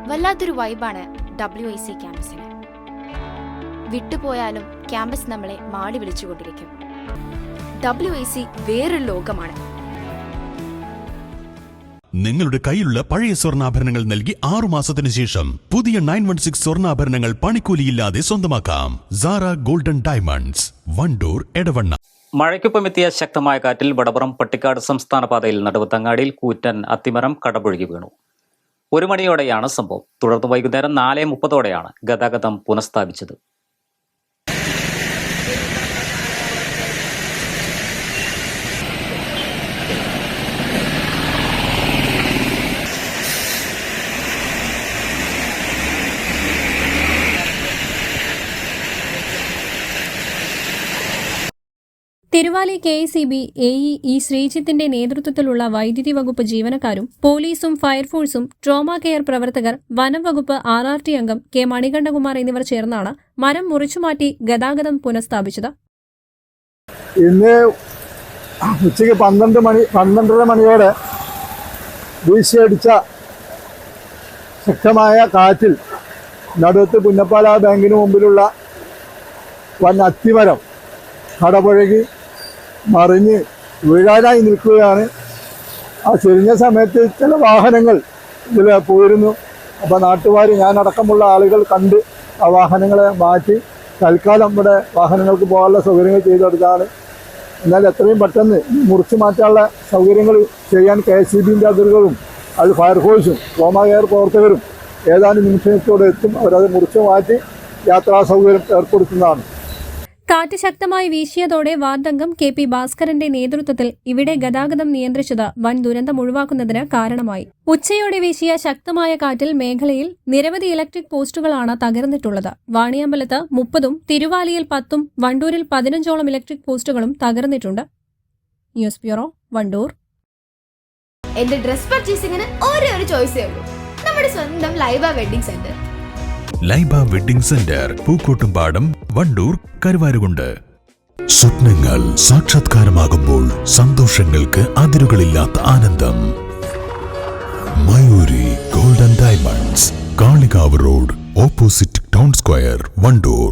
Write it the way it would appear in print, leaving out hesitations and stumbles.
വല്ലാത്തൊരു വൈബാണ് WIC ക്യാമ്പസിന്. വിട്ടുപോയാലും campus നമ്മളെ മാടി വിളിച്ചുകൊണ്ടിരിക്കും. WIC വേറൊരു ലോകമാണ്. നിങ്ങളുടെ കയ്യിലുള്ള പഴയ സ്വർണ്ണാഭരണങ്ങൾ നൽകി 6 മാസത്തിന് ശേഷം പുതിയ 916 സ്വർണ്ണാഭരണങ്ങൾ പണിക്കൂലിയില്ലാതെ സ്വന്തമാക്കാം. Sara golden diamonds, Wandoor, Edavanna. മഴയ്ക്കൊപ്പമെത്തിയ ശക്തമായ കാറ്റിൽ വടപുറം പട്ടിക്കാട് സംസ്ഥാന പാതയിൽ നടുവത്തങ്ങാടിയിൽ കൂറ്റൻ അത്തിമരം കടപുഴകി വീണു. 1 മണിയോടെയാണ് സംഭവം. തുടർന്ന് വൈകുന്നേരം 4:30 ഗതാഗതം പുനഃസ്ഥാപിച്ചത്. തിരുവാലി KICB AE ശ്രീജിത്തിന്റെ നേതൃത്വത്തിലുള്ള വൈദ്യുതി വകുപ്പ് ജീവനക്കാരും പോലീസും ഫയർഫോഴ്സും ട്രോമ കെയർ പ്രവർത്തകർ, വനം വകുപ്പ് RRT അംഗം K മണികണ്ഠകുമാർ എന്നിവർ ചേർന്നാണ് മരം മുറിച്ചുമാറ്റി ഗതാഗതം പുനഃസ്ഥാപിച്ചത്. ഇന്ന് ഉച്ചയ്ക്ക് 12:30 മണിയോടെ വീശിയടിച്ച ശക്തമായ കാറ്റിൽ നടുവത്ത് പുന്നപ്പാല ബാങ്കിന് മുമ്പിലുള്ള വൻ അത്തിമരം കടപുഴകി മറിഞ്ഞ് വീഴാനായി നിൽക്കുകയാണ്. ആ ചെരിഞ്ഞ സമയത്ത് ചില വാഹനങ്ങൾ ഇതിൽ പോയിരുന്നു. അപ്പോൾ നാട്ടുകാർ, ഞാനടക്കമുള്ള ആളുകൾ കണ്ട് ആ വാഹനങ്ങളെ മാറ്റി തൽക്കാലം ഇവിടെ വാഹനങ്ങൾക്ക് പോകാനുള്ള സൗകര്യങ്ങൾ ചെയ്തെടുത്താണ്. എന്നാൽ എത്രയും പെട്ടെന്ന് മുറിച്ചു മാറ്റാനുള്ള സൗകര്യങ്ങൾ ചെയ്യാൻ KICBൻ്റെ അധികൃതരും അത് ഫയർഫോഴ്സും ട്രോമ കെയർ പ്രവർത്തകരും ഏതാനും നിമിഷത്തോടെ എത്തും. അവരത് മുറിച്ചു മാറ്റി യാത്രാ സൗകര്യം ഏർപ്പെടുത്തുന്നതാണ്. കാറ്റ് ശക്തമായി വീശിയതോടെ വാർഡംഗം KP ഭാസ്കരന്റെ നേതൃത്വത്തിൽ ഇവിടെ ഗതാഗതം നിയന്ത്രിച്ചത് വൻ ദുരന്തം ഒഴിവാക്കുന്നതിന് കാരണമായി. ഉച്ചയോടെ വീശിയ ശക്തമായ കാറ്റിൽ മേഖലയിൽ നിരവധി ഇലക്ട്രിക് പോസ്റ്റുകളാണ് തകർന്നിട്ടുള്ളത്. വാണിയമ്പലത്ത് 30ഉം തിരുവാലിയിൽ 10ഉം വണ്ടൂരിൽ 15ഓളം ഇലക്ട്രിക് പോസ്റ്റുകളും തകർന്നിട്ടുണ്ട്. News bureau, Wandoor. എന്റെ ഡ്രസ് പർച്ചേസിംഗിന് ഒരേ ഒരു ചോയ്സേ ഉള്ളൂ, നമ്മുടെ സ്വന്തം Laiba wedding centre. Laiba wedding centre, Pookkottumpadam, Wandoor, Karuvarakundu. സ്വപ്നങ്ങൾ സാക്ഷാത്കാരമാകുമ്പോൾ സന്തോഷങ്ങൾക്ക് അതിരുകളില്ലാത്ത ആനന്ദം. Mayuri golden diamonds, Kalikavu road, opposite town square, Wandoor.